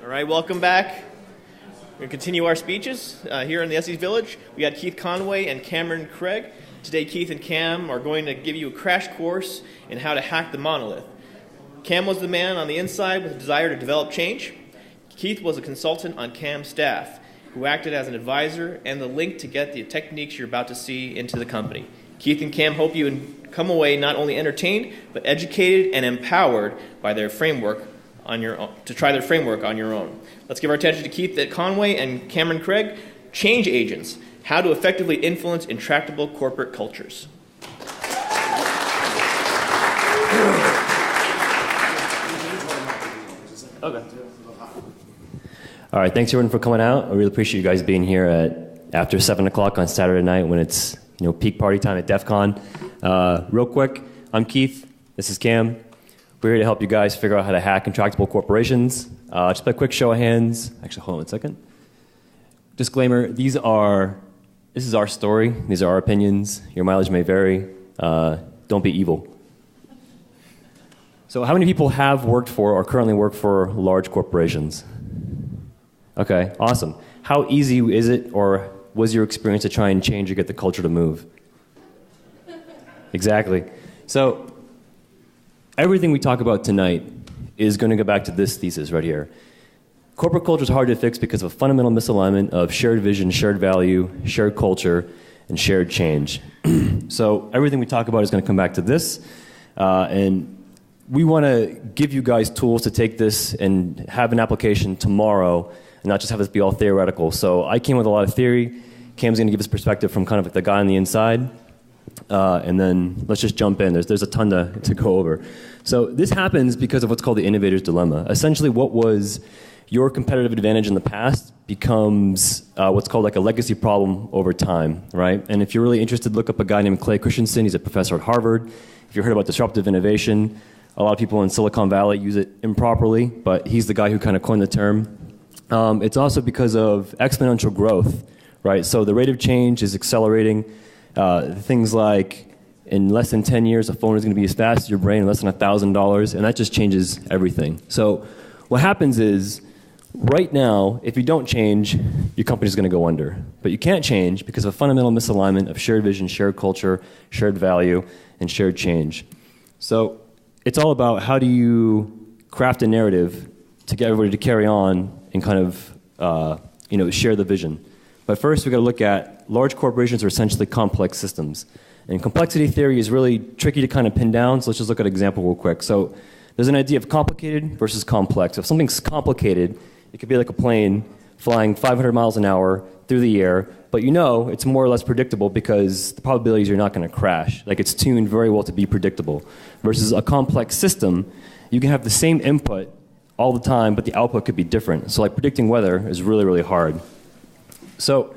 All right, welcome back. We're going to continue our speeches here in the Estes Village. We got Keith Conway and Cameron Craig. Today, Keith and Cam are going to give you a crash course in how to hack the monolith. Cam was the man on the inside with a desire to develop change. Keith was a consultant on Cam's staff who acted as an advisor and the link to get the techniques you're about to see into the company. Keith and Cam hope you come away not only entertained, but educated and empowered by their framework on your own, to try their framework on your own. Let's give our attention to Keith Conway and Cameron Craig, Change Agents, how to effectively influence intractable corporate cultures. Okay. All right, thanks everyone for coming out. I really appreciate you guys being here after 7 o'clock on Saturday night when it's peak party time at DEF CON. Real quick, I'm Keith. This is Cam. We're here to help you guys figure out how to hack intractable corporations. Just by a quick show of hands. Actually, hold on 1 second. Disclaimer, this is our story. These are our opinions. Your mileage may vary. Don't be evil. So how many people have worked for or currently work for large corporations? Okay, awesome. How easy is it or was your experience to try and change or get the culture to move? Exactly. So everything we talk about tonight is going to go back to this thesis right here. Corporate culture is hard to fix because of a fundamental misalignment of shared vision, shared value, shared culture, and shared change. So everything we talk about is going to come back to this. And we want to give you guys tools to take this and have an application tomorrow and not just have this be all theoretical. So I came with a lot of theory. Cam's going to give us perspective from kind of the guy on the inside. And then let's just jump in. There's a ton to go over. So this happens because of what's called the innovator's dilemma. Essentially, what was your competitive advantage in the past becomes what's called like a legacy problem over time, right? And if you're really interested, look up a guy named Clay Christensen. He's a professor at Harvard. If you heard about disruptive innovation, a lot of people in Silicon Valley use it improperly, but he's the guy who kind of coined the term. It's also because of exponential growth, right? So the rate of change is accelerating. Things like in less than 10 years, a phone is going to be as fast as your brain in less than $1,000, and that just changes everything. So what happens is, right now, if you don't change, your company's going to go under. But you can't change because of a fundamental misalignment of shared vision, shared culture, shared value, and shared change. So it's all about how do you craft a narrative to get everybody to carry on and kind of share the vision. But first, we've got to look at large corporations are essentially complex systems. And complexity theory is really tricky to kind of pin down, so let's just look at an example real quick. So there's an idea of complicated versus complex. If something's complicated, it could be like a plane flying 500 miles an hour through the air, but it's more or less predictable because the probabilities you're not going to crash. Like it's tuned very well to be predictable. Versus a complex system, you can have the same input all the time, but the output could be different. So like predicting weather is really, really hard. So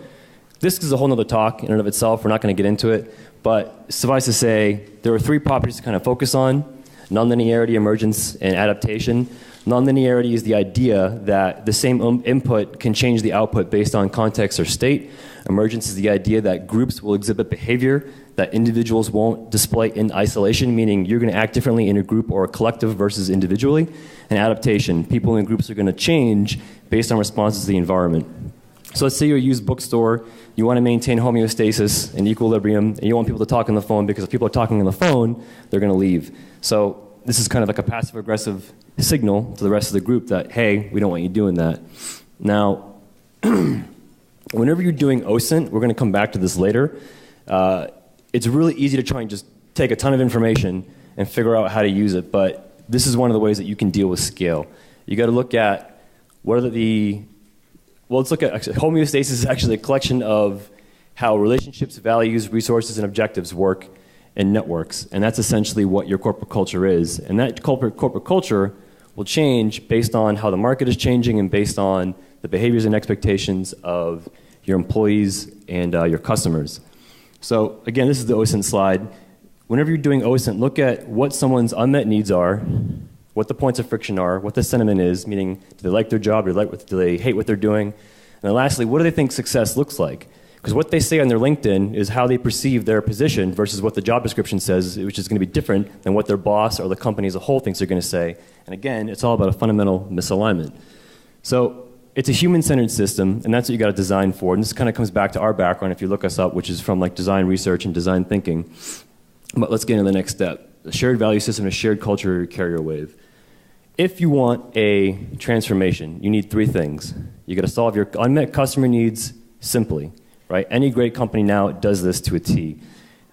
this is a whole other talk in and of itself. We're not going to get into it. But suffice to say, there are 3 properties to kind of focus on: nonlinearity, emergence, and adaptation. Nonlinearity is the idea that the same input can change the output based on context or state. Emergence is the idea that groups will exhibit behavior that individuals won't display in isolation, meaning you're going to act differently in a group or a collective versus individually. And adaptation, people in groups are going to change based on responses to the environment. So let's say you're a used bookstore, you want to maintain homeostasis and equilibrium, and you want people to talk on the phone because if people are talking on the phone, they're going to leave. So this is kind of like a passive-aggressive signal to the rest of the group that, hey, we don't want you doing that. Now, whenever you're doing OSINT, we're going to come back to this later, it's really easy to try and just take a ton of information and figure out how to use it, but this is one of the ways that you can deal with scale. You got to look at what are let's look at homeostasis is actually a collection of how relationships, values, resources, and objectives work in networks. And that's essentially what your corporate culture is. And that corporate culture will change based on how the market is changing and based on the behaviors and expectations of your employees and your customers. So again, this is the OSINT slide. Whenever you're doing OSINT, look at what someone's unmet needs are, what the points of friction are, what the sentiment is, meaning do they like their job, do they hate what they're doing, and then lastly, what do they think success looks like? Because what they say on their LinkedIn is how they perceive their position versus what the job description says, which is going to be different than what their boss or the company as a whole thinks they're going to say. And again, it's all about a fundamental misalignment. So it's a human-centered system, and that's what you got to design for. And this kind of comes back to our background if you look us up, which is from like design research and design thinking. But let's get into the next step. A shared value system, a shared culture, carrier wave. If you want a transformation, you need three things. You got to solve your unmet customer needs simply, right? Any great company now does this to a T.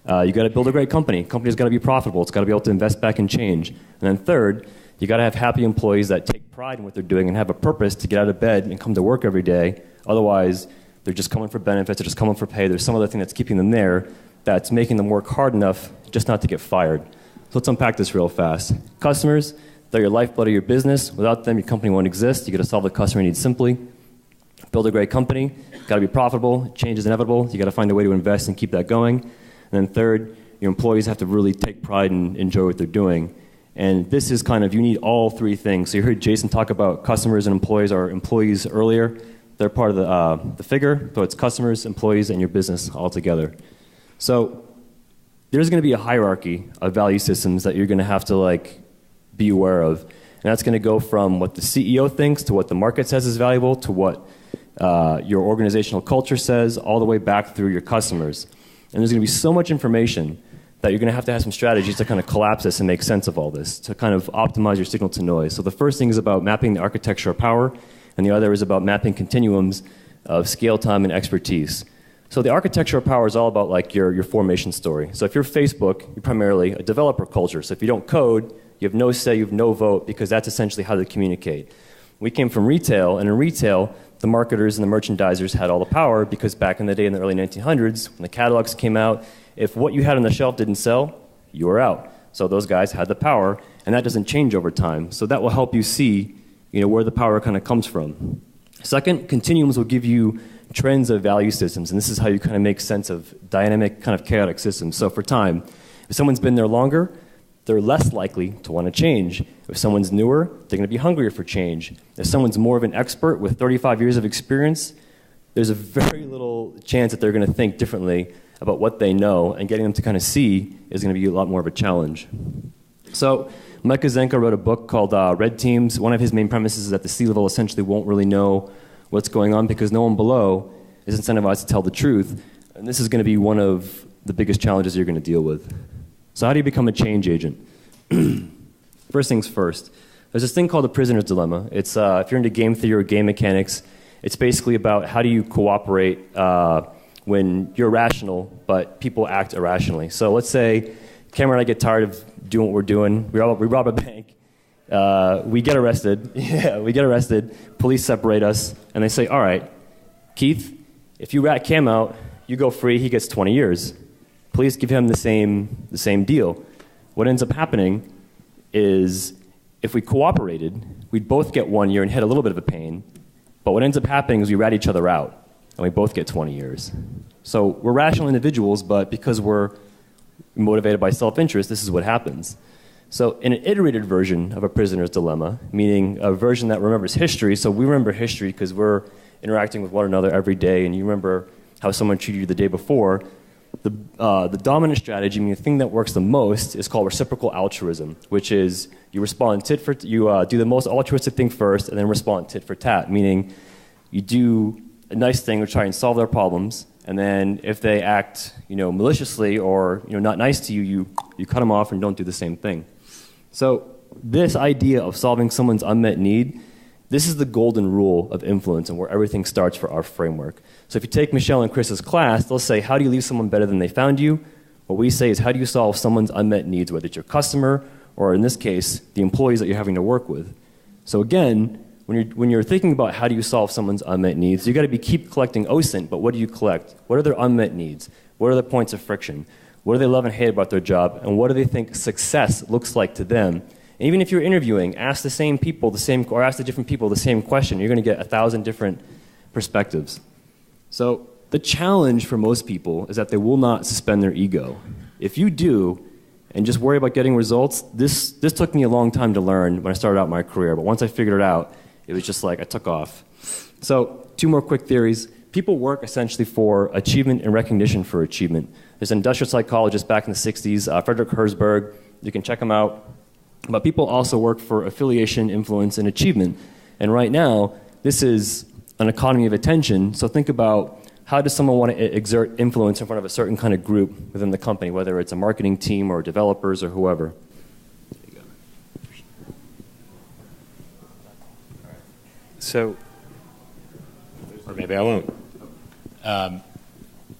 You got to build a great company. Company's got to be profitable. It's got to be able to invest back and change. And then third, you got to have happy employees that take pride in what they're doing and have a purpose to get out of bed and come to work every day. Otherwise, they're just coming for benefits. They're just coming for pay. There's some other thing that's keeping them there that's making them work hard enough just not to get fired. So let's unpack this real fast. Customers, they're your lifeblood of your business. Without them, your company won't exist. You got to solve the customer needs simply. Build a great company. Got to be profitable. Change is inevitable. You got to find a way to invest and keep that going. And then third, your employees have to really take pride and enjoy what they're doing. And this is kind of, you need all three things. So you heard Jason talk about customers and employees, or employees earlier. They're part of the figure, so it's customers, employees, and your business all together. So there's going to be a hierarchy of value systems that you're going to have to like be aware of. And that's going to go from what the CEO thinks to what the market says is valuable to what your organizational culture says, all the way back through your customers. And there's going to be so much information that you're going to have some strategies to kind of collapse this and make sense of all this, to kind of optimize your signal to noise. So the first thing is about mapping the architecture of power, and the other is about mapping continuums of scale, time, and expertise. So the architecture of power is all about like your formation story. So if you're Facebook, you're primarily a developer culture. So if you don't code, you have no say, you have no vote, because that's essentially how they communicate. We came from retail, and in retail, the marketers and the merchandisers had all the power, because back in the day in the early 1900s, when the catalogs came out, if what you had on the shelf didn't sell, you were out. So those guys had the power, and that doesn't change over time. So that will help you see, where the power kind of comes from. Second, continuums will give you trends of value systems, and this is how you kind of make sense of dynamic, kind of chaotic systems. So for time, if someone's been there longer, they're less likely to want to change. If someone's newer, they're going to be hungrier for change. If someone's more of an expert with 35 years of experience, there's a very little chance that they're going to think differently about what they know, and getting them to kind of see is going to be a lot more of a challenge. So Micah Zenka wrote a book called Red Teams. One of his main premises is that the C-level essentially won't really know what's going on because no one below is incentivized to tell the truth. And this is going to be one of the biggest challenges you're going to deal with. So how do you become a change agent? First things first. There's this thing called the prisoner's dilemma. It's if you're into game theory or game mechanics, it's basically about how do you cooperate when you're rational, but people act irrationally. So let's say Cameron and I get tired of doing what we're doing. We rob a bank. We get arrested. Yeah, we get arrested. Police separate us, and they say, all right, Keith, if you rat Cam out, you go free, he gets 20 years. Police give him the same deal. What ends up happening is if we cooperated, we'd both get 1 year and hit a little bit of a pain, but what ends up happening is we rat each other out, and we both get 20 years. So we're rational individuals, but because we're motivated by self-interest, this is what happens. So in an iterative version of a prisoner's dilemma, meaning a version that remembers history, so we remember history because we're interacting with one another every day, and you remember how someone treated you the day before, the dominant strategy, meaning the thing that works the most, is called reciprocal altruism, which is you respond you do the most altruistic thing first, and then respond tit for tat, meaning you do a nice thing to try and solve their problems, and then if they act, maliciously or not nice to you, you cut them off and don't do the same thing. So this idea of solving someone's unmet need, this is the golden rule of influence and where everything starts for our framework. So if you take Michelle and Chris's class, they'll say, how do you leave someone better than they found you? What we say is, how do you solve someone's unmet needs, whether it's your customer or, in this case, the employees that you're having to work with? So again, when you're thinking about how do you solve someone's unmet needs, you've got to keep collecting OSINT, but what do you collect? What are their unmet needs? What are their points of friction? What do they love and hate about their job? And what do they think success looks like to them? And even if you're interviewing, ask the same people or ask the different people the same question. You're going to get 1,000 different perspectives. So the challenge for most people is that they will not suspend their ego. If you do, and just worry about getting results, this took me a long time to learn when I started out my career. But once I figured it out, it was just like I took off. So 2 more quick theories. People work essentially for achievement and recognition for achievement. There's an industrial psychologist back in the 60s, Frederick Herzberg. You can check him out. But people also work for affiliation, influence, and achievement. And right now, this is an economy of attention. So think about, how does someone want to exert influence in front of a certain kind of group within the company, whether it's a marketing team or developers or whoever? So, or maybe I won't.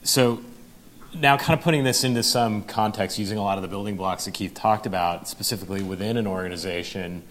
So now kind of putting this into some context, using a lot of the building blocks that Keith talked about, specifically within an organization,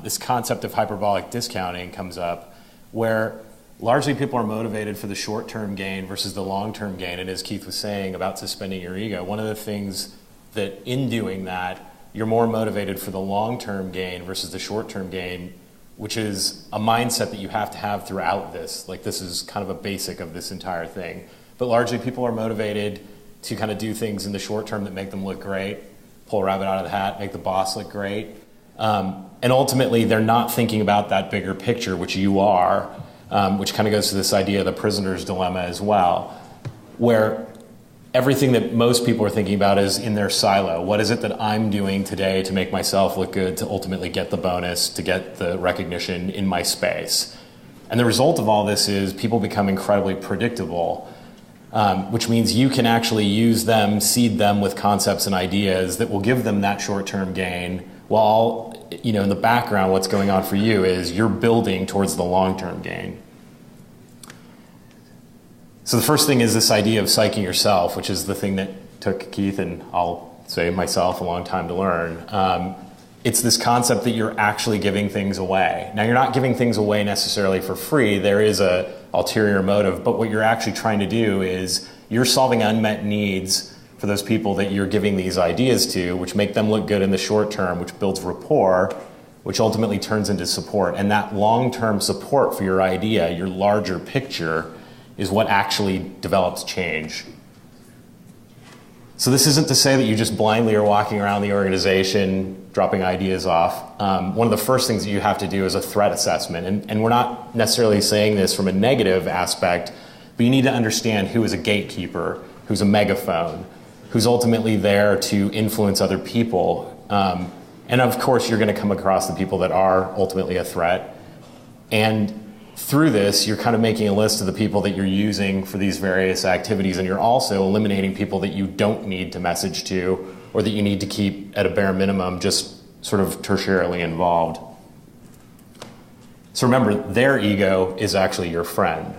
this concept of hyperbolic discounting comes up, where largely people are motivated for the short-term gain versus the long-term gain. And as Keith was saying about suspending your ego, one of the things that in doing that, you're more motivated for the long-term gain versus the short-term gain, which is a mindset that you have to have throughout this. Like, this is kind of a basic of this entire thing. But largely people are motivated to kind of do things in the short term that make them look great, pull a rabbit out of the hat, make the boss look great. And ultimately, they're not thinking about that bigger picture, which you are, which kind of goes to this idea of the prisoner's dilemma as well, where everything that most people are thinking about is in their silo. What is it that I'm doing today to make myself look good, to ultimately get the bonus, to get the recognition in my space? And the result of all this is people become incredibly predictable, which means you can actually use them, seed them with concepts and ideas that will give them that short-term gain, while, in the background, what's going on for you is you're building towards the long-term gain. So the first thing is this idea of psyching yourself, which is the thing that took Keith, and I'll say myself, a long time to learn. It's this concept that you're actually giving things away. Now, you're not giving things away necessarily for free. There is an ulterior motive, but what you're actually trying to do is you're solving unmet needs for those people that you're giving these ideas to, which make them look good in the short term, which builds rapport, which ultimately turns into support. And that long-term support for your idea, your larger picture, is what actually develops change. So this isn't to say that you just blindly are walking around the organization, dropping ideas off. One of the first things that you have to do is a threat assessment. And we're not necessarily saying this from a negative aspect, but you need to understand who is a gatekeeper, who's a megaphone, who's ultimately there to influence other people. And of course, you're going to come across the people that are ultimately a threat. And through this, you're kind of making a list of the people that you're using for these various activities, and you're also eliminating people that you don't need to message to, or that you need to keep at a bare minimum, just sort of tertiarily involved. So remember, their ego is actually your friend.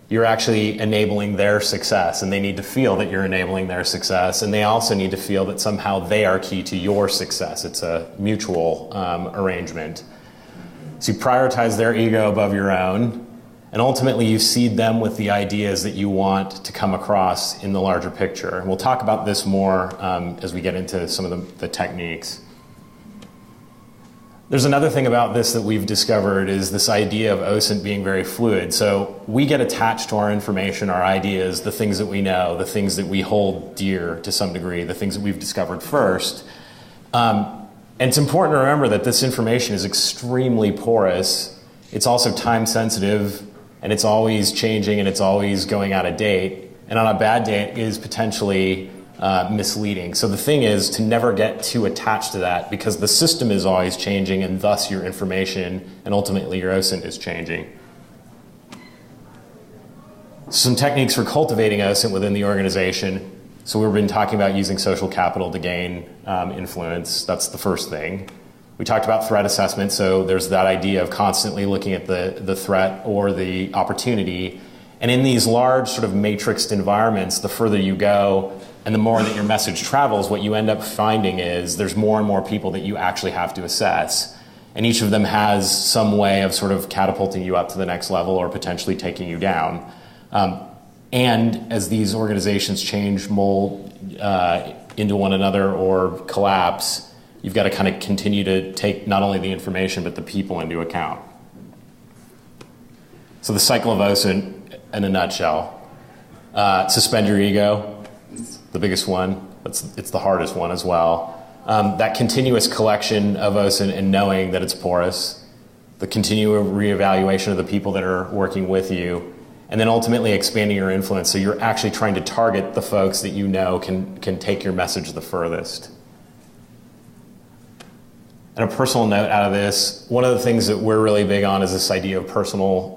You're actually enabling their success, and they need to feel that you're enabling their success, and they also need to feel that somehow they are key to your success. It's a mutual arrangement. So you prioritize their ego above your own, and ultimately you seed them with the ideas that you want to come across in the larger picture. And we'll talk about this more as we get into some of the techniques. There's another thing about this that we've discovered is this idea of OSINT being very fluid. So we get attached to our information, our ideas, the things that we know, the things that we hold dear to some degree, the things that we've discovered first. And it's important to remember that this information is extremely porous. It's also time sensitive, and it's always changing, and it's always going out of date. And on a bad day, it is potentially misleading. So the thing is to never get too attached to that, because the system is always changing, and thus your information and ultimately your OSINT is changing. Some techniques for cultivating OSINT within the organization. So we've been talking about using social capital to gain influence. That's the first thing. We talked about threat assessment. So there's that idea of constantly looking at the threat or the opportunity. And in these large sort of matrixed environments, the further you go and the more that your message travels, what you end up finding is there's more and more people that you actually have to assess. And each of them has some way of sort of catapulting you up to the next level or potentially taking you down. And as these organizations change, mold into one another or collapse, you've got to kind of continue to take not only the information, but the people into account. So the cycle of OSINT in a nutshell. Suspend your ego, the biggest one. It's the hardest one as well. That continuous collection of OSINT and knowing that it's porous. The continual reevaluation of the people that are working with you. And then ultimately expanding your influence, so you're actually trying to target the folks that you know can take your message the furthest. And a personal note out of this, one of the things that we're really big on is this idea of personal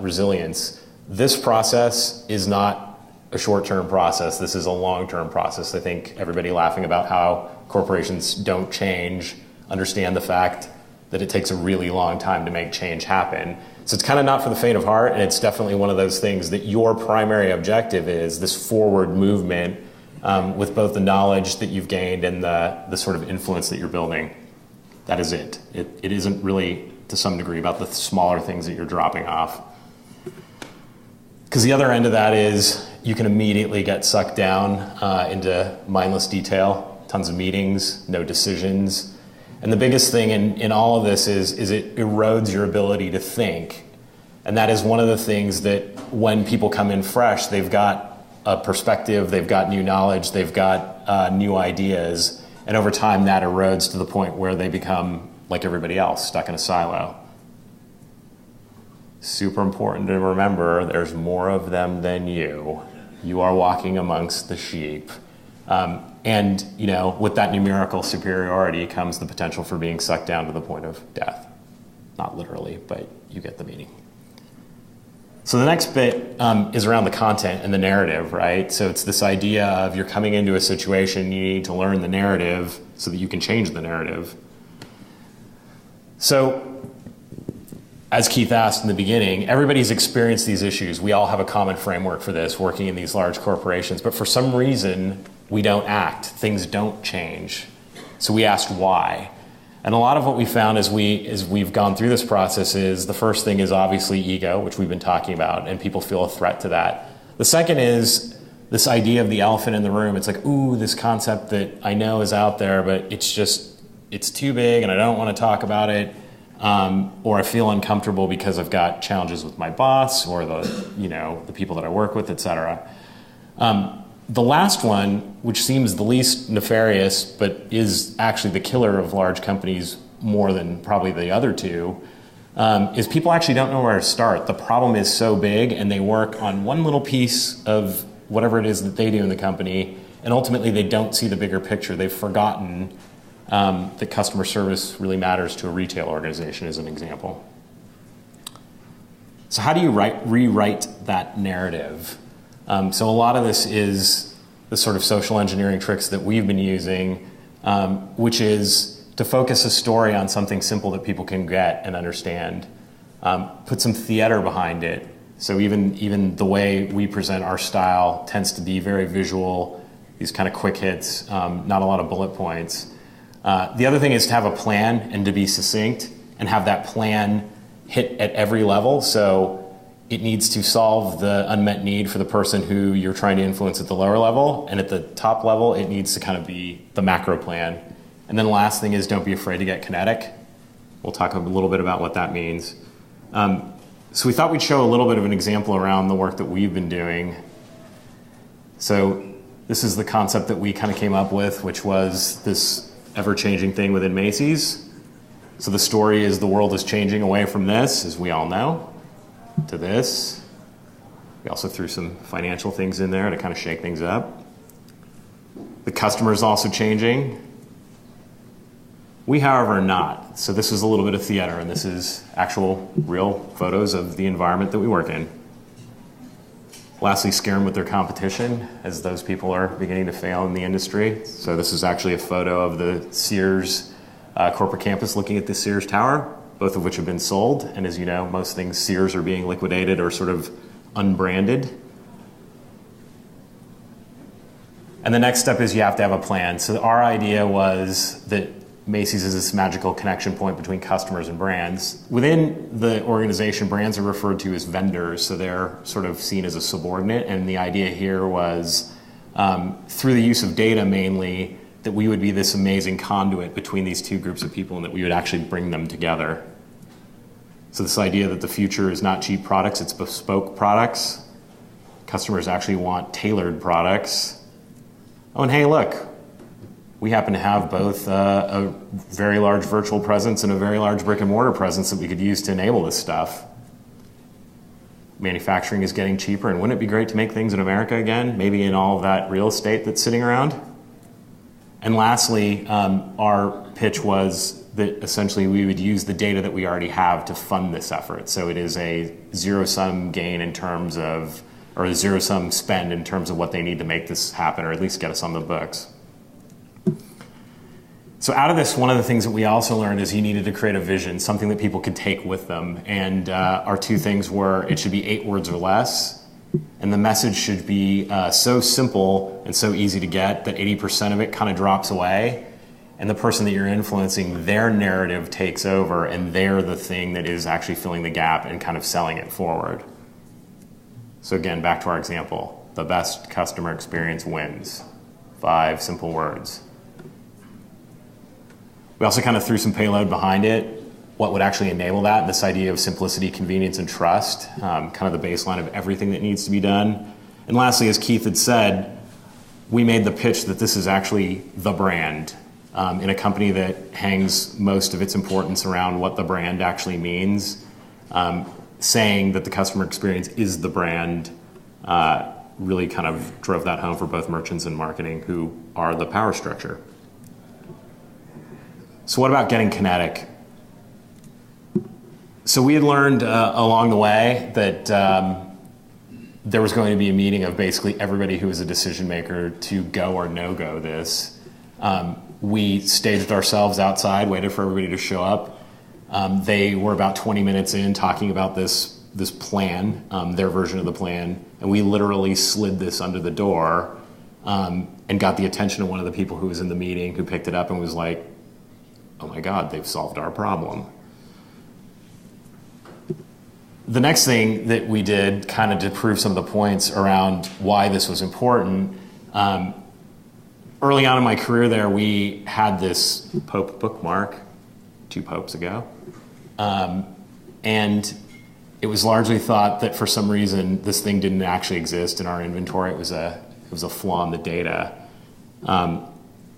resilience. This process is not a short-term process. This is a long-term process. I think everybody laughing about how corporations don't change understand the fact that it takes a really long time to make change happen. So it's kind of not for the faint of heart, and it's definitely one of those things that your primary objective is this forward movement with both the knowledge that you've gained and the sort of influence that you're building. That is it. It isn't really, to some degree, about the smaller things that you're dropping off. Because the other end of that is you can immediately get sucked down into mindless detail, tons of meetings, no decisions. And the biggest thing in all of this is it erodes your ability to think. And that is one of the things that when people come in fresh, they've got a perspective, they've got new knowledge, they've got new ideas. And over time, that erodes to the point where they become like everybody else, stuck in a silo. Super important to remember, there's more of them than you. You are walking amongst the sheep. And, with that numerical superiority comes the potential for being sucked down to the point of death. Not literally, but you get the meaning. So the next bit is around the content and the narrative, right? So it's this idea of you're coming into a situation, you need to learn the narrative so that you can change the narrative. So, as Keith asked in the beginning, everybody's experienced these issues. We all have a common framework for this, working in these large corporations, but for some reason, we don't act. Things don't change. So we asked why. And a lot of what we found as we've gone through this process is the first thing is obviously ego, which we've been talking about, and people feel a threat to that. The second is this idea of the elephant in the room. It's like, ooh, this concept that I know is out there, but it's too big and I don't want to talk about it. Or I feel uncomfortable because I've got challenges with my boss or the people that I work with, et cetera. The last one, which seems the least nefarious, but is actually the killer of large companies more than probably the other two, is people actually don't know where to start. The problem is so big, and they work on one little piece of whatever it is that they do in the company, and ultimately they don't see the bigger picture. They've forgotten that customer service really matters to a retail organization, as an example. So how do you rewrite that narrative? So a lot of this is the sort of social engineering tricks that we've been using, which is to focus a story on something simple that people can get and understand. Put some theater behind it. So even the way we present our style tends to be very visual, these kind of quick hits, not a lot of bullet points. The other thing is to have a plan and to be succinct and have that plan hit at every level. So it needs to solve the unmet need for the person who you're trying to influence at the lower level. And at the top level, it needs to kind of be the macro plan. And then the last thing is don't be afraid to get kinetic. We'll talk a little bit about what that means. So we thought we'd show a little bit of an example around the work that we've been doing. So this is the concept that we kind of came up with, which was this ever-changing thing within Macy's. So the story is the world is changing away from this, as we all know, to this. We also threw some financial things in there to kind of shake things up. The customer is also changing. We, however, are not. So this is a little bit of theater, and this is actual, real photos of the environment that we work in. Lastly, scare them with their competition, as those people are beginning to fail in the industry. So this is actually a photo of the Sears corporate campus looking at the Sears Tower, both of which have been sold. And as you know, most things Sears are being liquidated or sort of unbranded. And the next step is you have to have a plan. So our idea was that Macy's is this magical connection point between customers and brands. Within the organization, brands are referred to as vendors, so they're sort of seen as a subordinate. And the idea here was, through the use of data mainly, that we would be this amazing conduit between these two groups of people and that we would actually bring them together. So this idea that the future is not cheap products, it's bespoke products. Customers actually want tailored products. Oh, and hey, look, we happen to have both a very large virtual presence and a very large brick and mortar presence that we could use to enable this stuff. Manufacturing is getting cheaper, and wouldn't it be great to make things in America again, maybe in all of that real estate that's sitting around? And lastly, our pitch was that essentially we would use the data that we already have to fund this effort. So it is a zero-sum gain in terms of, or a zero-sum spend in terms of what they need to make this happen, or at least get us on the books. So out of this, one of the things that we also learned is you needed to create a vision, something that people could take with them. And our two things were, it should be 8 words or less, and the message should be so simple and so easy to get that 80% of it kind of drops away, and the person that you're influencing, their narrative takes over, and they're the thing that is actually filling the gap and kind of selling it forward. So again, back to our example, the best customer experience wins. 5 simple words. We also kind of threw some payload behind it, what would actually enable that, this idea of simplicity, convenience, and trust, kind of the baseline of everything that needs to be done. And lastly, as Keith had said, we made the pitch that this is actually the brand in a company that hangs most of its importance around what the brand actually means. Saying that the customer experience is the brand really kind of drove that home for both merchants and marketing, who are the power structure. So what about getting kinetic? So we had learned along the way that there was going to be a meeting of basically everybody who was a decision maker to go or no-go this. We staged ourselves outside, waited for everybody to show up. They were about 20 minutes in talking about this plan, their version of the plan, and we literally slid this under the door and got the attention of one of the people who was in the meeting, who picked it up and was like, oh my God, they've solved our problem. The next thing that we did, kind of to prove some of the points around why this was important, early on in my career there, we had this Pope bookmark 2 popes ago. And it was largely thought that for some reason this thing didn't actually exist in our inventory. It was a flaw in the data.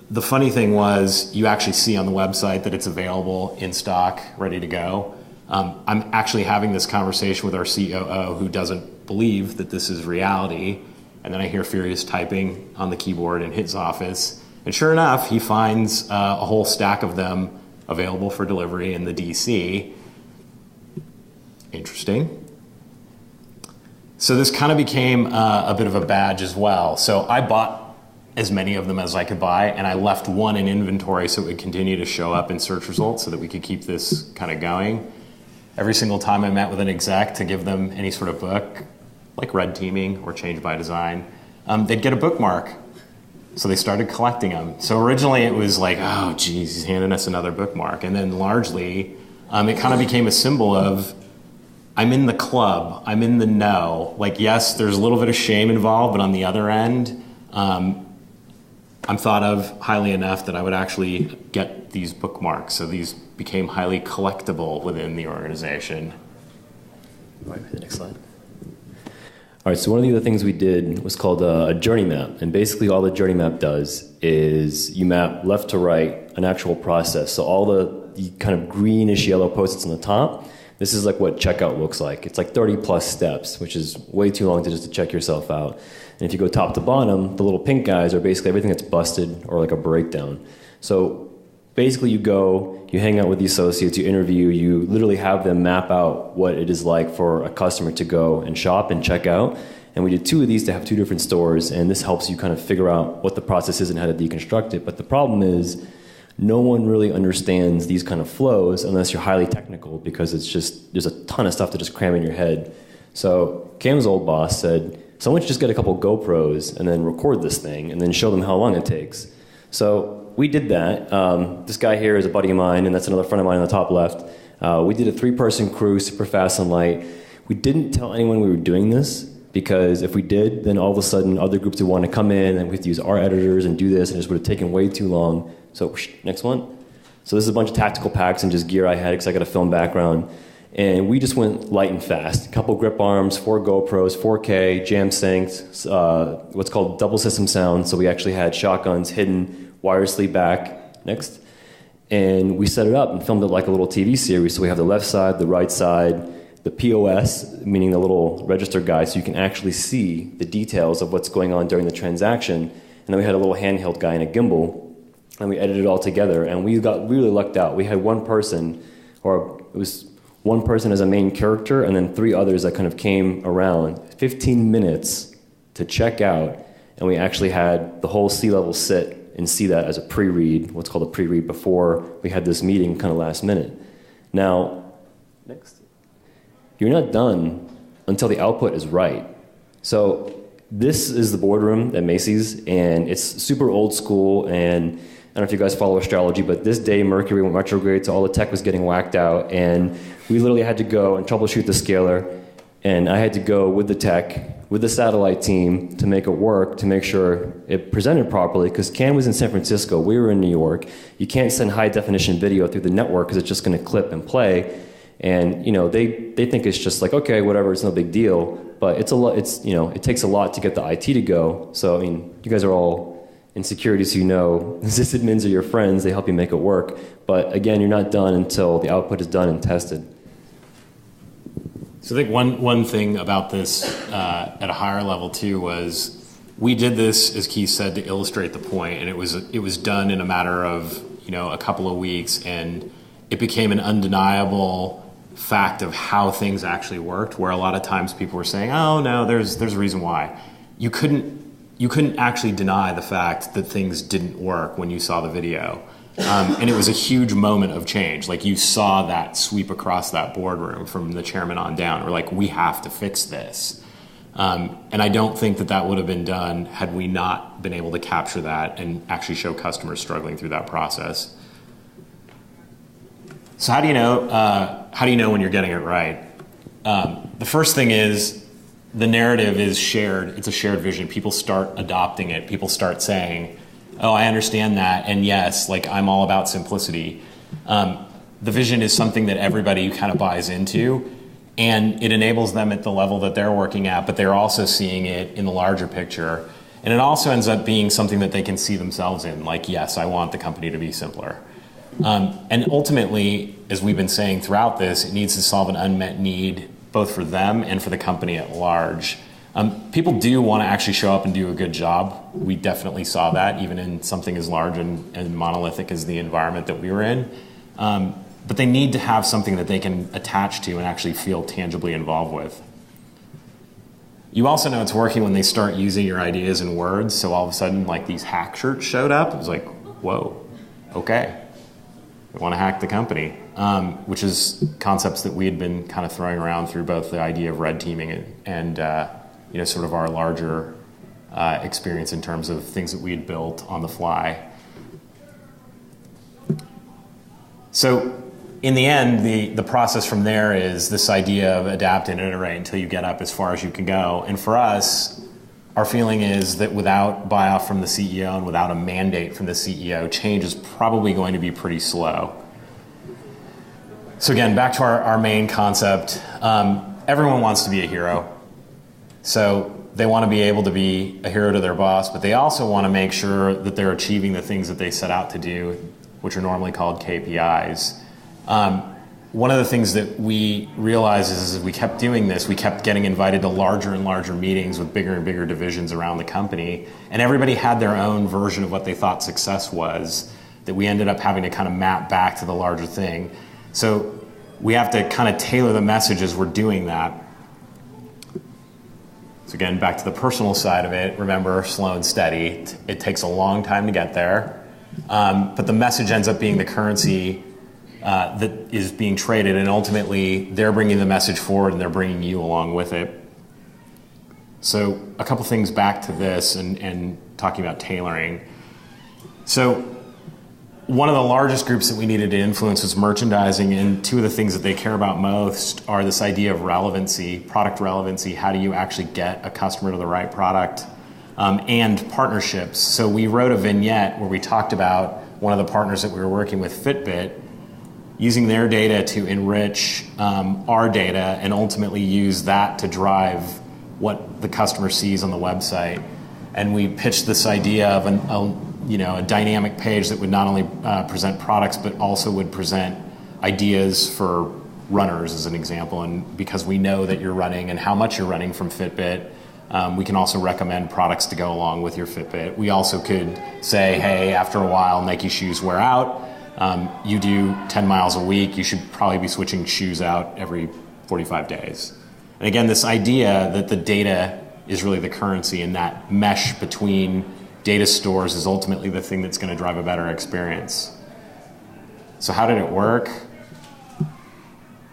The funny thing was, you actually see on the website that it's available in stock, ready to go. I'm actually having this conversation with our COO, who doesn't believe that this is reality. And then I hear furious typing on the keyboard in his office. And sure enough, he finds a whole stack of them available for delivery in the DC. Interesting. So this kind of became a bit of a badge as well. So I bought as many of them as I could buy, and I left one in inventory so it would continue to show up in search results so that we could keep this kind of going. Every single time I met with an exec to give them any sort of book, like red teaming or change by design, they'd get a bookmark. So they started collecting them. So originally it was like, oh geez, he's handing us another bookmark. And then largely, it kind of became a symbol of, I'm in the club, I'm in the know. Like, yes, there's a little bit of shame involved, but on the other end, I'm thought of highly enough that I would actually get these bookmarks. So these became highly collectible within the organization. All right, the next slide. All right, so one of the other things we did was called a journey map. And basically all the journey map does is you map left to right an actual process. So all the kind of greenish yellow post-its on the top, this is like what checkout looks like. It's like 30 plus steps, which is way too long to check yourself out. And if you go top to bottom, the little pink guys are basically everything that's busted or like a breakdown. So basically you go, you hang out with the associates, you interview, you literally have them map out what it is like for a customer to go and shop and check out. And we did 2 of these to have 2 different stores, and this helps you kind of figure out what the process is and how to deconstruct it. But the problem is no one really understands these kind of flows unless you're highly technical, because it's just, there's a ton of stuff to just cram in your head. So Cam's old boss said, someone should just get a couple GoPros and then record this thing and then show them how long it takes. So we did that. This guy here is a buddy of mine, and that's another friend of mine on the top left. We did a 3-person crew, super fast and light. We didn't tell anyone we were doing this, because if we did, then all of a sudden other groups would want to come in and we have to use our editors and do this, and it just would have taken way too long. So next one. So this is a bunch of tactical packs and just gear I had because I got a film background. And we just went light and fast. A couple grip arms, 4 GoPros, 4K, jam synced, what's called double system sound. So we actually had shotguns hidden wirelessly back. Next. And we set it up and filmed it like a little TV series. So we have the left side, the right side, the POS, meaning the little register guy, so you can actually see the details of what's going on during the transaction. And then we had a little handheld guy and a gimbal. and we edited it all together. And we got really lucked out. We had one person, or it was one person as a main character, and then 3 others that kind of came around. 15 minutes to check out, and we actually had the whole C-level sit and see that as a pre-read, what's called a pre-read, before we had this meeting kind of last minute. Now, next. You're not done until the output is right. So this is the boardroom at Macy's, and it's super old school, and I don't know if you guys follow astrology, but this day Mercury went retrograde, so all the tech was getting whacked out, and we literally had to go and troubleshoot the scaler, and I had to go with the tech, with the satellite team, to make it work, to make sure it presented properly, because Cam was in San Francisco, we were in New York. You can't send high-definition video through the network because it's just going to clip and play, and they think it's just like, okay, whatever, it's no big deal, but it's a lot. It's it takes a lot to get the IT to go. So you guys are all in security, so sysadmins are your friends. They help you make it work. But again, you're not done until the output is done and tested. So I think one thing about this at a higher level too was we did this, as Keith said, to illustrate the point, and it was done in a matter of a couple of weeks, and it became an undeniable fact of how things actually worked, where a lot of times people were saying, oh no, there's a reason why. You couldn't actually deny the fact that things didn't work when you saw the video. And it was a huge moment of change. Like, you saw that sweep across that boardroom from the chairman on down. We're like, we have to fix this. And I don't think that would have been done had we not been able to capture that and actually show customers struggling through that process. So how do you know when you're getting it right? The first thing is the narrative is shared. It's a shared vision. People start adopting it. People start saying, oh, I understand that, and yes, like, I'm all about simplicity. The vision is something that everybody kind of buys into, and it enables them at the level that they're working at, but they're also seeing it in the larger picture. And it also ends up being something that they can see themselves in, like, yes, I want the company to be simpler. And ultimately, as we've been saying throughout this, it needs to solve an unmet need, both for them and for the company at large. People do want to actually show up and do a good job. We definitely saw that, even in something as large and monolithic as the environment that we were in. But they need to have something that they can attach to and actually feel tangibly involved with. You also know it's working when they start using your ideas and words. So all of a sudden, like, these hack shirts showed up. It was like, whoa, okay. We want to hack the company, which is concepts that we had been kind of throwing around through both the idea of red teaming and sort of our larger experience in terms of things that we had built on the fly. So in the end, the process from there is this idea of adapt and iterate until you get up as far as you can go. And for us, our feeling is that without buy-off from the CEO and without a mandate from the CEO, change is probably going to be pretty slow. So again, back to our main concept. Everyone wants to be a hero. So they want to be able to be a hero to their boss, but they also want to make sure that they're achieving the things that they set out to do, which are normally called KPIs. One of the things that we realized is as we kept doing this, we kept getting invited to larger and larger meetings with bigger and bigger divisions around the company, and everybody had their own version of what they thought success was, that we ended up having to kind of map back to the larger thing. So we have to kind of tailor the message as we're doing that. So again, back to the personal side of it, remember, slow and steady. It takes a long time to get there, but the message ends up being the currency that is being traded, and ultimately they're bringing the message forward and they're bringing you along with it. So a couple things back to this and talking about tailoring. So one of the largest groups that we needed to influence was merchandising, and two of the things that they care about most are this idea of relevancy, product relevancy. How do you actually get a customer to the right product? And partnerships. So we wrote a vignette where we talked about one of the partners that we were working with, Fitbit, using their data to enrich our data and ultimately use that to drive what the customer sees on the website. And we pitched this idea of a dynamic page that would not only present products but also would present ideas for runners, as an example. And because we know that you're running and how much you're running from Fitbit, We can also recommend products to go along with your Fitbit. We also could say, hey, after a while, Nike shoes wear out. You do 10 miles a week, you should probably be switching shoes out every 45 days. And again, this idea that the data is really the currency, and that mesh between data stores is ultimately the thing that's going to drive a better experience. So how did it work?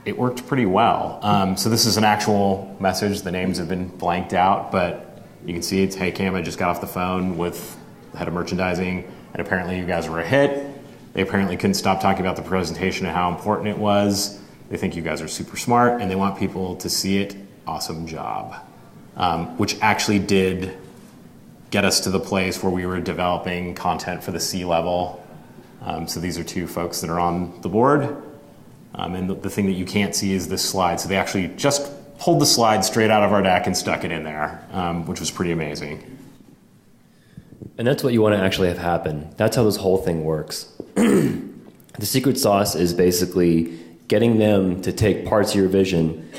It worked pretty well. So this is an actual message. The names have been blanked out, but you can see it's, hey, Cam, I just got off the phone with the head of merchandising, and apparently you guys were a hit. They apparently couldn't stop talking about the presentation and how important it was. They think you guys are super smart, and they want people to see it. Awesome job. Which actually did get us to the place where we were developing content for the C-level. So these are two folks that are on the board. And the thing that you can't see is this slide. So they actually just pulled the slide straight out of our deck and stuck it in there, which was pretty amazing. And that's what you want to actually have happen. That's how this whole thing works. The secret sauce is basically getting them to take parts of your vision,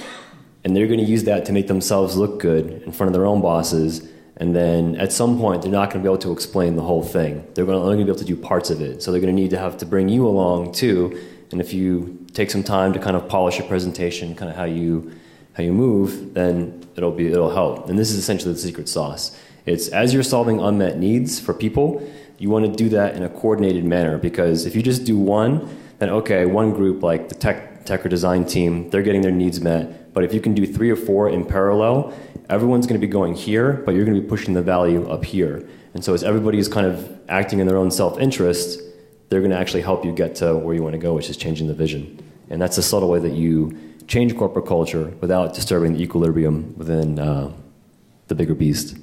and they're going to use that to make themselves look good in front of their own bosses. And then at some point, they're not going to be able to explain the whole thing. They're only going to be able to do parts of it. So they're going to have to bring you along too. And if you take some time to kind of polish your presentation, kind of how you move, then it'll help. And this is essentially the secret sauce. It's as you're solving unmet needs for people, you want to do that in a coordinated manner, because if you just do one, then okay, one group like the tech or design team, they're getting their needs met. But if you can do 3 or 4 in parallel, everyone's going to be going here, but you're going to be pushing the value up here. And so as everybody's kind of acting in their own self-interest, they're going to actually help you get to where you want to go, which is changing the vision. And that's a subtle way that you change corporate culture without disturbing the equilibrium within the bigger beast.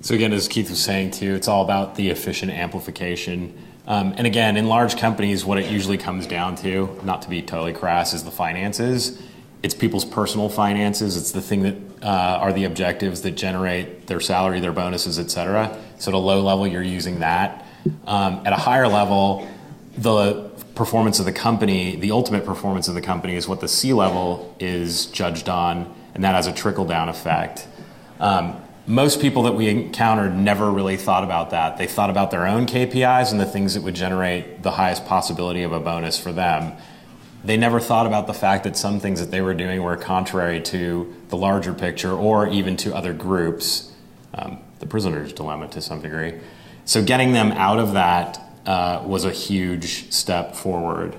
So again, as Keith was saying too, it's all about the efficient amplification. And again, in large companies, what it usually comes down to, not to be totally crass, is the finances. It's people's personal finances. It's the thing that are the objectives that generate their salary, their bonuses, et cetera. So at a low level, you're using that. At a higher level, the performance of the company, the ultimate performance of the company is what the C-level is judged on, and that has a trickle-down effect. Most people that we encountered never really thought about that. They thought about their own KPIs and the things that would generate the highest possibility of a bonus for them. They never thought about the fact that some things that they were doing were contrary to the larger picture or even to other groups, the prisoner's dilemma to some degree. So getting them out of that was a huge step forward.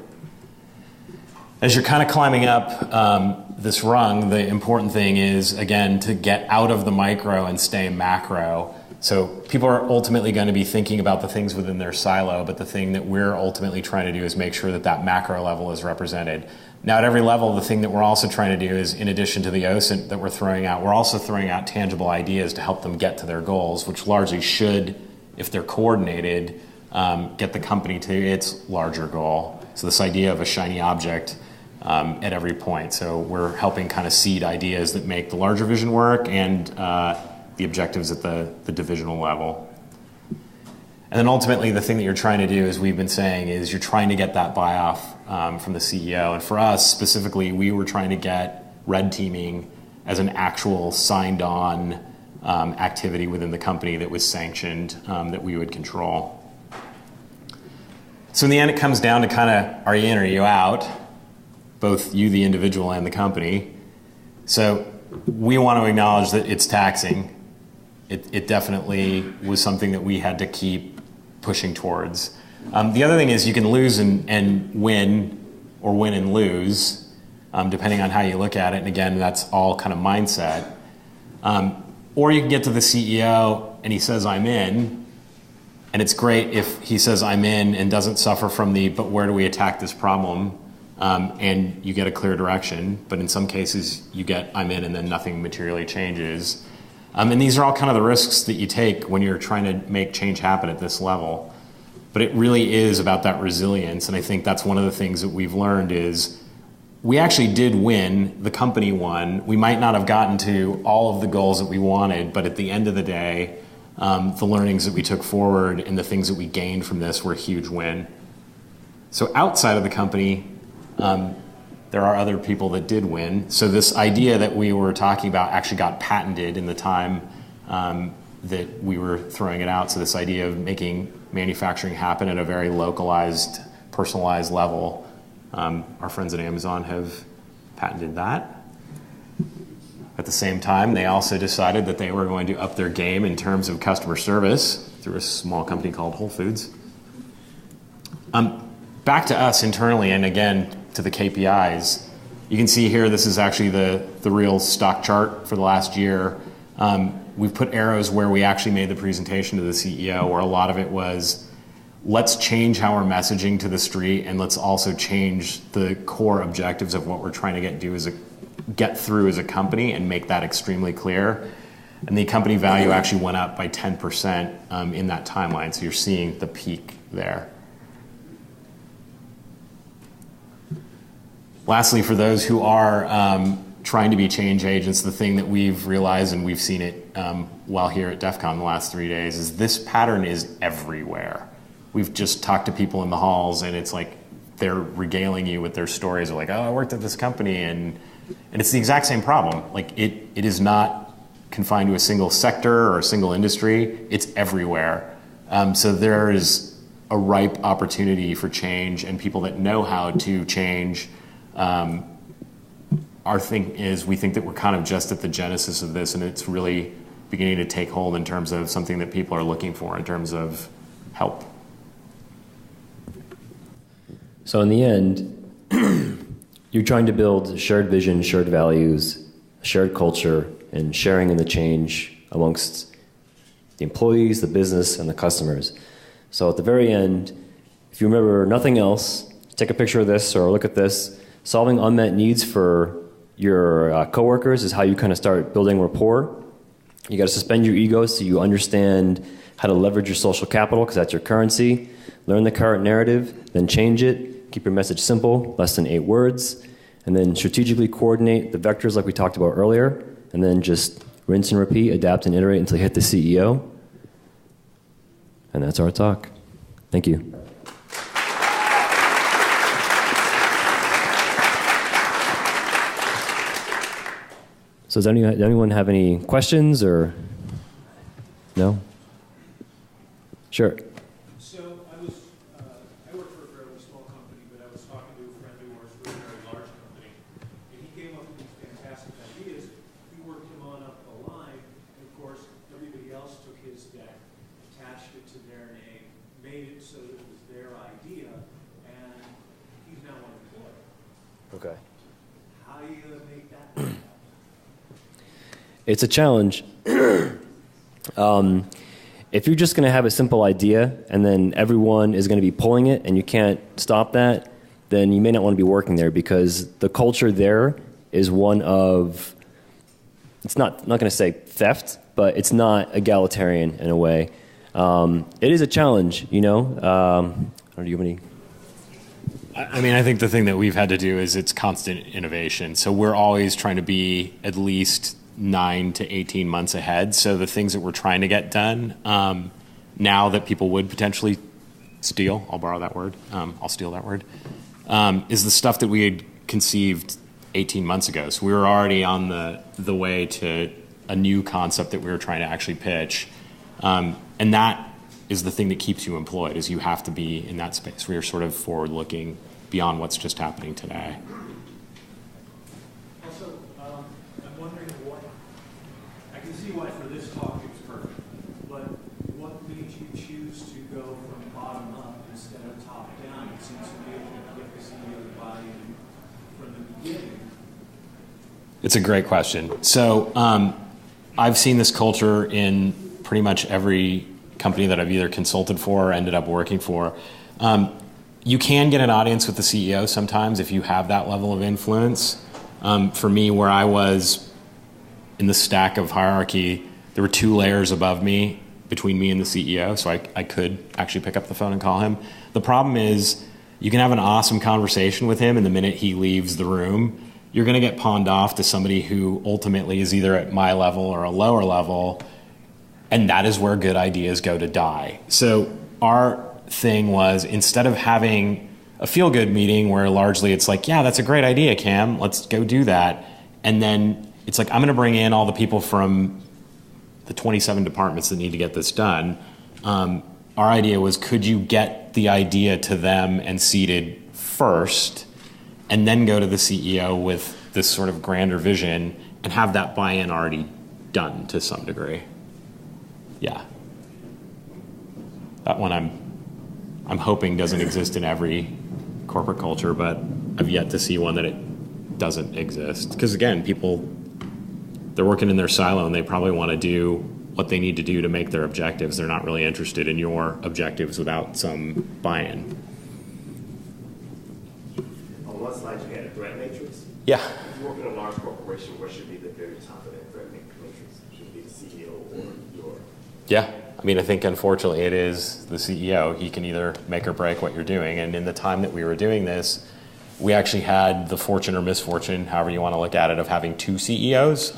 As you're kind of climbing up this rung, the important thing is, again, to get out of the micro and stay macro. So people are ultimately going to be thinking about the things within their silo, but the thing that we're ultimately trying to do is make sure that that macro level is represented. Now, at every level, the thing that we're also trying to do is, in addition to the OSINT that we're throwing out, we're also throwing out tangible ideas to help them get to their goals, which largely should, if they're coordinated, get the company to its larger goal. So this idea of a shiny object at every point. So we're helping kind of seed ideas that make the larger vision work and the objectives at the divisional level. And then ultimately the thing that you're trying to do, as we've been saying, is you're trying to get that buy-off from the CEO. And for us specifically, we were trying to get red teaming as an actual signed-on activity within the company that was sanctioned, that we would control. So in the end, it comes down to kind of, are you in or are you out? Both you, the individual, and the company. So we want to acknowledge that it's taxing. It definitely was something that we had to keep pushing towards. The other thing is you can lose and win, or win and lose, depending on how you look at it. And again, that's all kind of mindset. Or you can get to the CEO and he says, I'm in. And it's great if he says, I'm in, and doesn't suffer from but where do we attack this problem? And you get a clear direction. But in some cases, you get, I'm in, and then nothing materially changes. And these are all kind of the risks that you take when you're trying to make change happen at this level. But it really is about that resilience. And I think that's one of the things that we've learned is we actually did win. The company won. We might not have gotten to all of the goals that we wanted, but at the end of the day, the learnings that we took forward and the things that we gained from this were a huge win. So outside of the company, there are other people that did win. So this idea that we were talking about actually got patented in the time that we were throwing it out. So this idea of making manufacturing happen at a very localized, personalized level. Our friends at Amazon have patented that. At the same time, they also decided that they were going to up their game in terms of customer service through a small company called Whole Foods. Back to us internally, and again, to the KPIs. You can see here, this is actually the real stock chart for the last year. We've put arrows where we actually made the presentation to the CEO, where a lot of it was, let's change how we're messaging to the street, and let's also change the core objectives of what we're trying to get through as a company and make that extremely clear. And the company value actually went up by 10% in that timeline, so you're seeing the peak there. Lastly, for those who are trying to be change agents, the thing that we've realized, and we've seen it while here at DEF CON the last 3 days, is this pattern is everywhere. We've just talked to people in the halls, and it's like they're regaling you with their stories of like, oh, I worked at this company, and it's the exact same problem. Like it is not confined to a single sector or a single industry. It's everywhere. So there is a ripe opportunity for change, and people that know how to change. Our thing is, we think that we're kind of just at the genesis of this, and it's really beginning to take hold in terms of something that people are looking for in terms of help. So in the end, you're trying to build shared vision, shared values, shared culture, and sharing in the change amongst the employees, the business, and the customers. So at the very end, if you remember nothing else, take a picture of this or look at this. Solving unmet needs for your coworkers is how you kind of start building rapport. You got to suspend your ego so you understand how to leverage your social capital, because that's your currency. Learn the current narrative, then change it. Keep your message simple, less than 8 words. And then strategically coordinate the vectors like we talked about earlier. And then just rinse and repeat, adapt and iterate until you hit the CEO. And that's our talk. Thank you. So does anyone have any questions or no? Sure. So I work for a fairly small company, but I was talking to a friend who works for a very large company, and he came up with these fantastic ideas. We worked him on up the line, and of course, everybody else took his deck, attached it to their name, made it so that it was their idea, and he's now unemployed. Okay. How do you make that happen? It's a challenge. If you're just going to have a simple idea and then everyone is going to be pulling it and you can't stop that, then you may not want to be working there, because the culture there is one of, it's not going to say theft, but it's not egalitarian in a way. It is a challenge, you know. Do you have any? I mean, I think the thing that we've had to do is it's constant innovation. So we're always trying to be at least 9 to 18 months ahead. So the things that we're trying to get done now that people would potentially steal, I'll borrow that word, I'll steal that word, is the stuff that we had conceived 18 months ago. So we were already on the way to a new concept that we were trying to actually pitch. And that is the thing that keeps you employed, is you have to be in that space where you're sort of forward-looking beyond what's just happening today. Also, I'm wondering I can see why for this talk it's perfect, but what made you choose to go from bottom up instead of top down? It seems to me to get the CEO buy-in from the beginning. It's a great question. So I've seen this culture in pretty much every company that I've either consulted for or ended up working for. You can get an audience with the CEO sometimes if you have that level of influence. For me, where I was in the stack of hierarchy, there were 2 layers above me, between me and the CEO, so I could actually pick up the phone and call him. The problem is you can have an awesome conversation with him, and the minute he leaves the room, you're going to get pawned off to somebody who ultimately is either at my level or a lower level, and that is where good ideas go to die. So our thing was, instead of having a feel-good meeting where largely it's like, yeah, that's a great idea, Cam. Let's go do that. And then it's like, I'm going to bring in all the people from the 27 departments that need to get this done. Our idea was, could you get the idea to them and seeded first, and then go to the CEO with this sort of grander vision and have that buy-in already done to some degree? Yeah. That one I'm hoping doesn't exist in every corporate culture, but I've yet to see one that it doesn't exist. Because again, people, they're working in their silo and they probably want to do what they need to do to make their objectives. They're not really interested in your objectives without some buy-in. On one slide you had a threat matrix. Yeah. If you work in a large corporation, what should be the very top of that threat matrix? Should it be the CEO or your... Yeah. I mean, I think unfortunately it is the CEO. He can either make or break what you're doing. And in the time that we were doing this, we actually had the fortune or misfortune, however you want to look at it, of having two CEOs,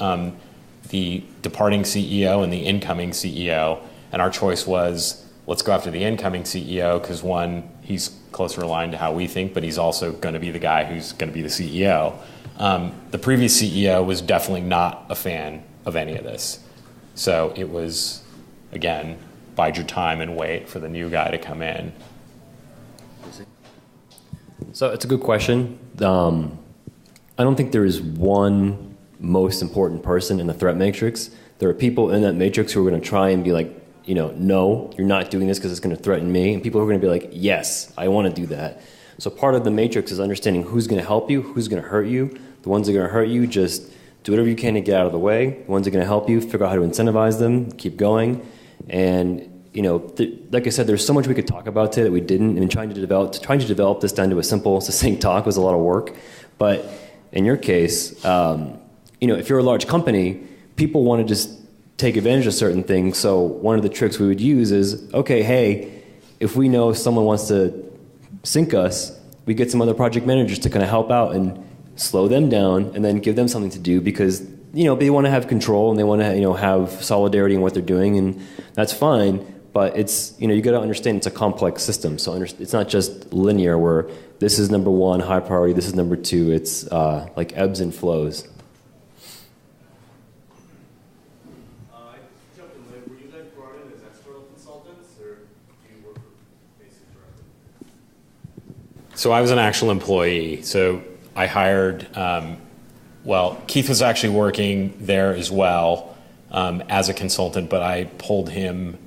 the departing CEO and the incoming CEO. And our choice was, let's go after the incoming CEO because, one, he's closer aligned to how we think, but he's also going to be the guy who's going to be the CEO. The previous CEO was definitely not a fan of any of this. So it was, again, bide your time and wait for the new guy to come in. So it's a good question. I don't think there is one most important person in the threat matrix. There are people in that matrix who are going to try and be like, no, you're not doing this because it's going to threaten me. And people who are going to be like, yes, I want to do that. So part of the matrix is understanding who's going to help you, who's going to hurt you. The ones that are going to hurt you, just do whatever you can to get out of the way. The ones that are going to help you, figure out how to incentivize them, keep going. And like I said, there's so much we could talk about today that we didn't. I mean, trying to develop this down to a simple, succinct talk was a lot of work. But in your case, if you're a large company, people want to just take advantage of certain things. So one of the tricks we would use is, okay, hey, if we know someone wants to sink us, we get some other project managers to kind of help out and slow them down, and then give them something to do because they want to have control and they want to have solidarity in what they're doing, and that's fine. But it's, you got to understand it's a complex system. So it's not just linear where this is number one, high priority, this is number two. It's like ebbs and flows. I jumped in late. Were you guys brought in as external consultants, or do you work for Basic directly? So I was an actual employee. So I hired, Keith was actually working there as well as a consultant, but I pulled him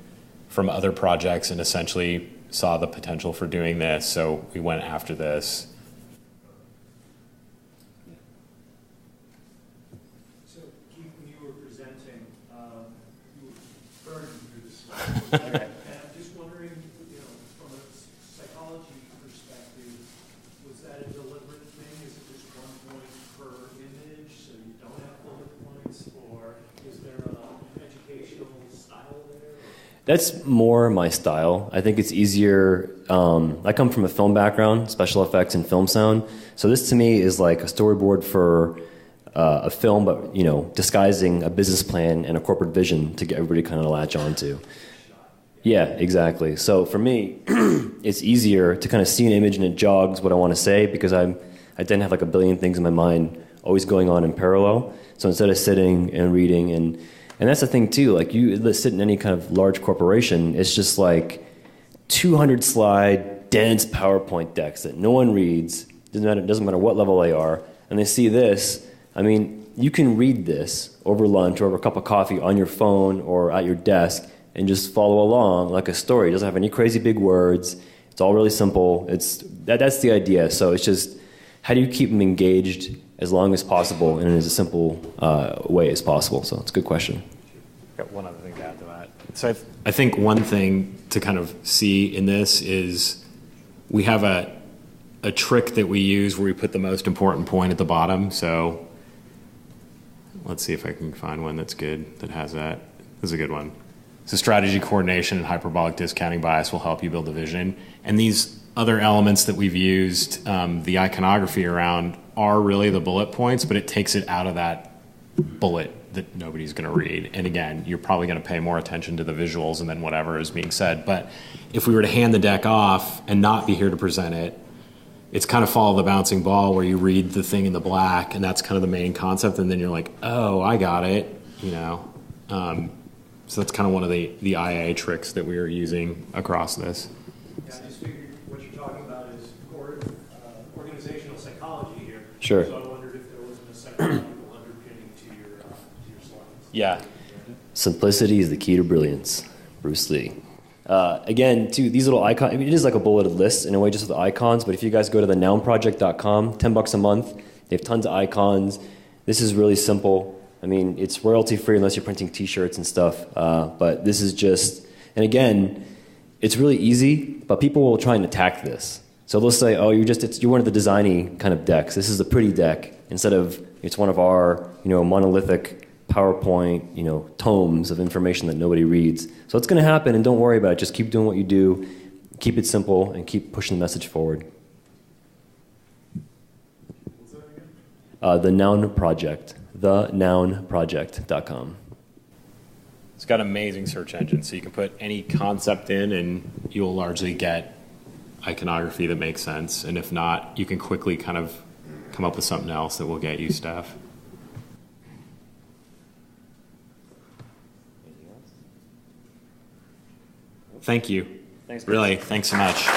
from other projects and essentially saw the potential for doing this, so we went after this. So, Keith, when you were presenting, you were burning through the slides. And I'm just wondering, from a psychology perspective, was that a deliberate thing? Is it just 1 point per image, so you don't have bullet points, or is there an educational style there? That's more my style. I think it's easier. I come from a film background, special effects and film sound. So this to me is like a storyboard for a film, but disguising a business plan and a corporate vision to get everybody kind of latch onto. Yeah, exactly. So for me, it's easier to kind of see an image and it jogs what I want to say because I then have like a billion things in my mind always going on in parallel. So instead of sitting and reading and that's the thing too, like you sit in any kind of large corporation, it's just like 200 slide, dense PowerPoint decks that no one reads, doesn't matter what level they are, and they see this. I mean, you can read this over lunch or over a cup of coffee on your phone or at your desk and just follow along like a story. It doesn't have any crazy big words. It's all really simple. That's the idea. So it's just, how do you keep them engaged as long as possible and in as a simple way as possible? So it's a good question. Got one other thing to add to that. So I think one thing to kind of see in this is we have a trick that we use where we put the most important point at the bottom. So let's see if I can find one that's good that has that. This is a good one. So strategy, coordination, and hyperbolic discounting bias will help you build a vision. And these other elements that we've used, the iconography around, are really the bullet points, but it takes it out of that bullet that nobody's going to read. And again, you're probably going to pay more attention to the visuals and then whatever is being said. But if we were to hand the deck off and not be here to present it, it's kind of follow the bouncing ball where you read the thing in the black, and that's kind of the main concept, and then you're like, oh, I got it, you know. So that's kind of one of the IA tricks that we are using across this. Yeah, I just figured what you're talking about is organizational psychology here. Sure. So I wondered if there wasn't a psychological underpinning to your slides. Yeah. Simplicity is the key to brilliance. Bruce Lee. Again, too, these little icons, I mean, it is like a bulleted list in a way, just with the icons, but if you guys go to the nounproject.com, $10 a month, they have tons of icons. This is really simple. I mean, it's royalty-free unless you're printing T-shirts and stuff, but this is just, and again, it's really easy, but people will try and attack this. So they'll say, oh, you're one of the designy kind of decks. This is a pretty deck, instead of, it's one of our, monolithic PowerPoint, tomes of information that nobody reads. So it's going to happen, and don't worry about it. Just keep doing what you do, keep it simple, and keep pushing the message forward. What's that again? The Noun Project, thenounproject.com. It's got an amazing search engine, so you can put any concept in, and you'll largely get iconography that makes sense. And if not, you can quickly kind of come up with something else that will get you stuff. Thank you. Thanks. Really, thanks so much.